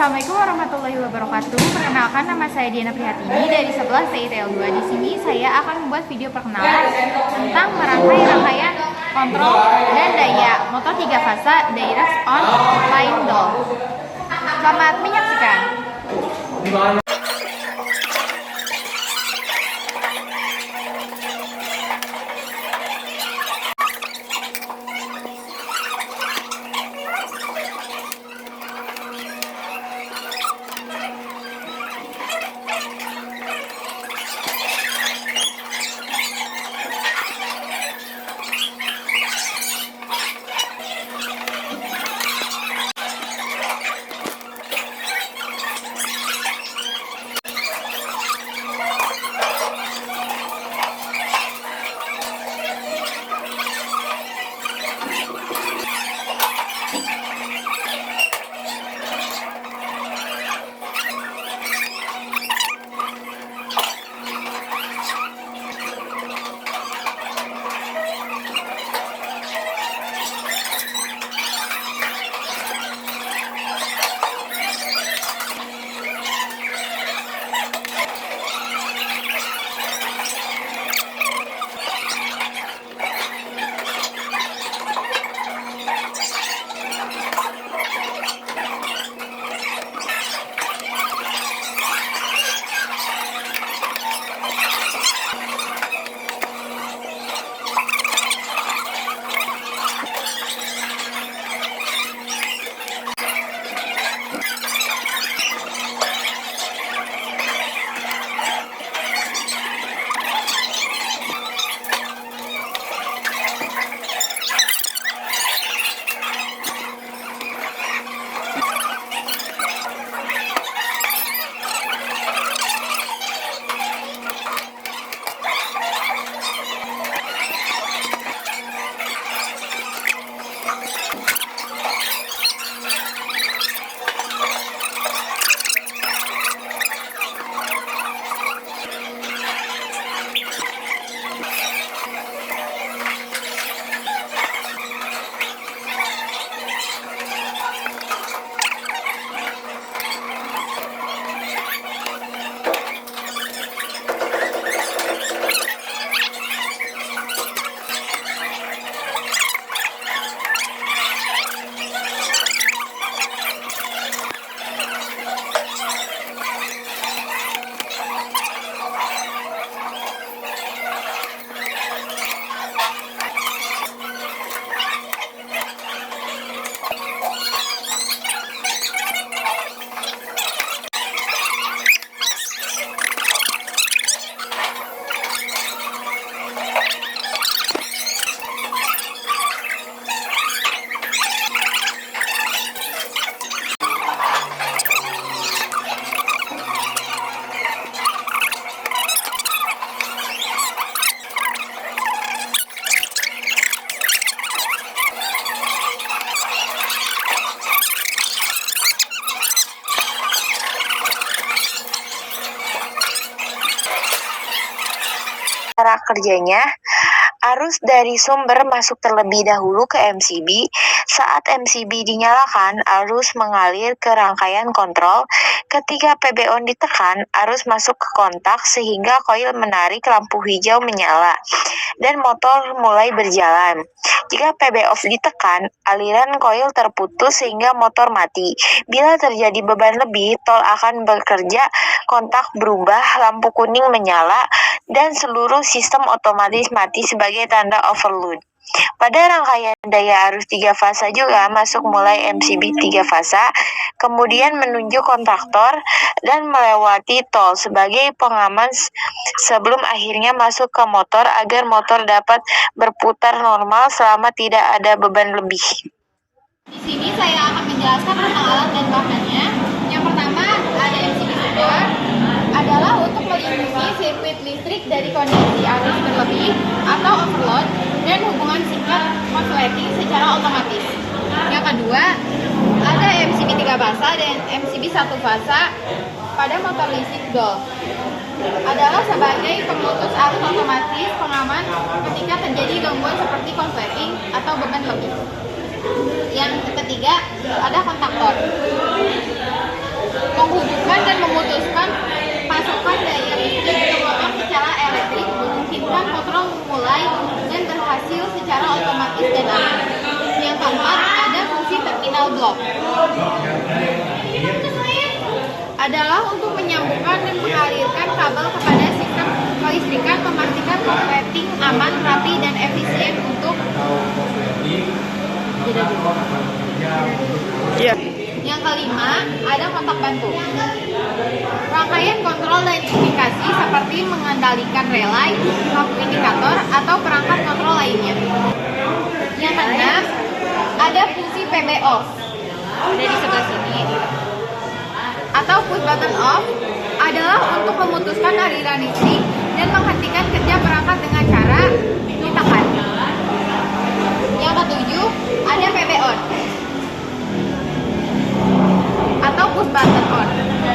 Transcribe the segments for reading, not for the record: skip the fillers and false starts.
Assalamualaikum warahmatullahi wabarakatuh. Perkenalkan, nama saya Diana Prihatini dari 11 TITL2. Di sini saya akan membuat video perkenalan tentang merangkai rangkaian kontrol dan daya motor 3 fasa Daihatsu on Line Doll. Selamat menyaksikan. Cara kerjanya, arus dari sumber masuk terlebih dahulu ke MCB. Saat MCB dinyalakan, arus mengalir ke rangkaian kontrol. Ketika PB on ditekan, arus masuk ke kontak sehingga koil menarik lampu hijau menyala dan motor mulai berjalan. Jika PB off ditekan, aliran koil terputus sehingga motor mati. Bila terjadi beban lebih, tol akan bekerja, kontak berubah, lampu kuning menyala, dan seluruh sistem otomatis mati sebagai tanda overload. Pada rangkaian daya arus 3 fasa juga masuk mulai MCB 3 fasa, kemudian menuju kontaktor dan melewati tol sebagai pengaman sebelum akhirnya masuk ke motor agar motor dapat berputar normal selama tidak ada beban lebih. Di sini saya akan menjelaskan tentang alat dan bahannya. Yang pertama ada MCB super, adalah untuk melindungi sirkuit listrik dari kondisi arus berlebih atau overload dan hubungan singkat konsleting secara otomatis. Yang kedua, ada MCB 3 fasa dan MCB 1 fasa pada motor listrik Doll. Adalah sebagai pemutus arus otomatis pengaman ketika terjadi gangguan seperti konsleting atau beban lebih. Yang ketiga, ada kontaktor. relay dan berhasil secara otomatis dan aman. Yang keempat, ada fungsi terminal block. Adalah untuk menyambungkan dan mengalirkan kabel kepada sistem kelistrikan, memastikan konsleting aman, rapi, dan efisien untuk Yang kelima, ada kontak bantu. Rangkaian kontrol dan indikasi seperti mengendalikan relay, lampu indikator, atau perangkat kontrol lainnya. Yang keenam, ada fungsi PB off. Ada di sebelah sini. Atau push button off adalah untuk memutuskan aliran listrik dan menghentikan kerja perangkat dengan cara ditekan. Yang ketujuh, ada PB on atau push button on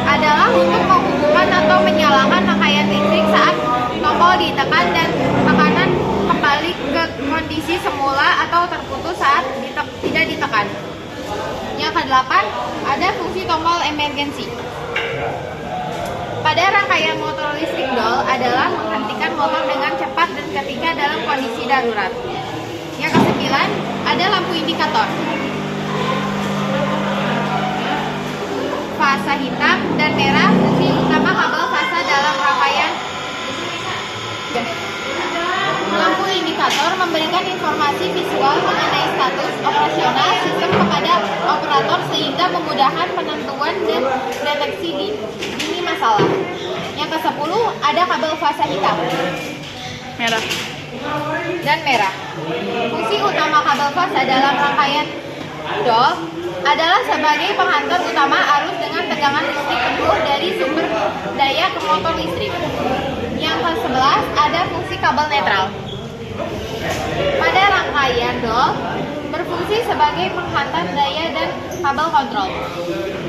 adalah untuk menghubungkan atau menyalakan rangkaian listrik saat tombol ditekan dan tekanan kembali ke kondisi semula atau terputus saat tidak ditekan. Yang kedelapan, ada fungsi tombol emergency. Pada rangkaian motor listrik DOL adalah menghentikan motor dengan cepat dan ketika dalam kondisi darurat. Yang kesembilan, ada lampu indikator. Fasa hitam dan merah fungsi utama kabel fasa dalam rangkaian. Lampu indikator memberikan informasi visual mengenai status operasional sistem kepada operator sehingga memudahkan penentuan dan deteksi dini masalah. Yang ke-10 ada kabel fasa hitam, merah, dan merah. Fungsi utama kabel fasa dalam rangkaian DOL adalah sebagai penghantar utama arus dengan tegangan listrik penuh dari sumber daya ke motor listrik. Yang ke-11 ada fungsi kabel netral. Pada rangkaian DOL berfungsi sebagai penghantar daya dan kabel kontrol.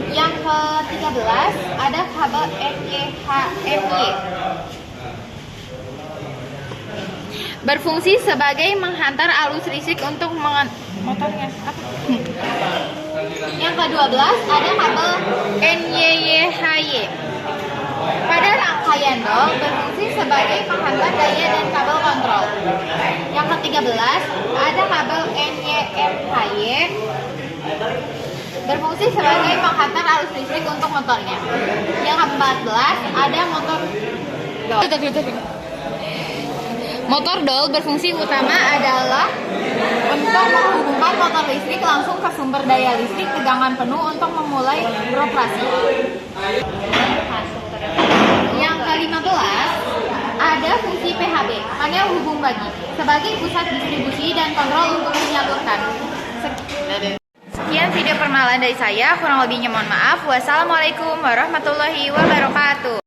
Yang ke-13 ada kabel NYHMY. Berfungsi sebagai menghantar arus listrik untuk motornya. Yang ke-12 ada kabel NYYHY. Pada rangkaian DOL berfungsi sebagai penghantar daya dan kabel kontrol. Yang ke-13 ada kabel NYMHY. Berfungsi sebagai penghantar arus listrik untuk motornya. Yang ke-14 ada motor DOL. Motor DOL berfungsi utama adalah untuk menghubungkan motor listrik langsung ke sumber daya listrik tegangan penuh untuk memulai beroperasi. Yang ke-15 ada fungsi PHB, panel hubung bagi, sebagai pusat distribusi dan kontrol untuk menyalurkan. Sekian video perkenalan dari saya, kurang lebihnya mohon maaf. Wassalamualaikum warahmatullahi wabarakatuh.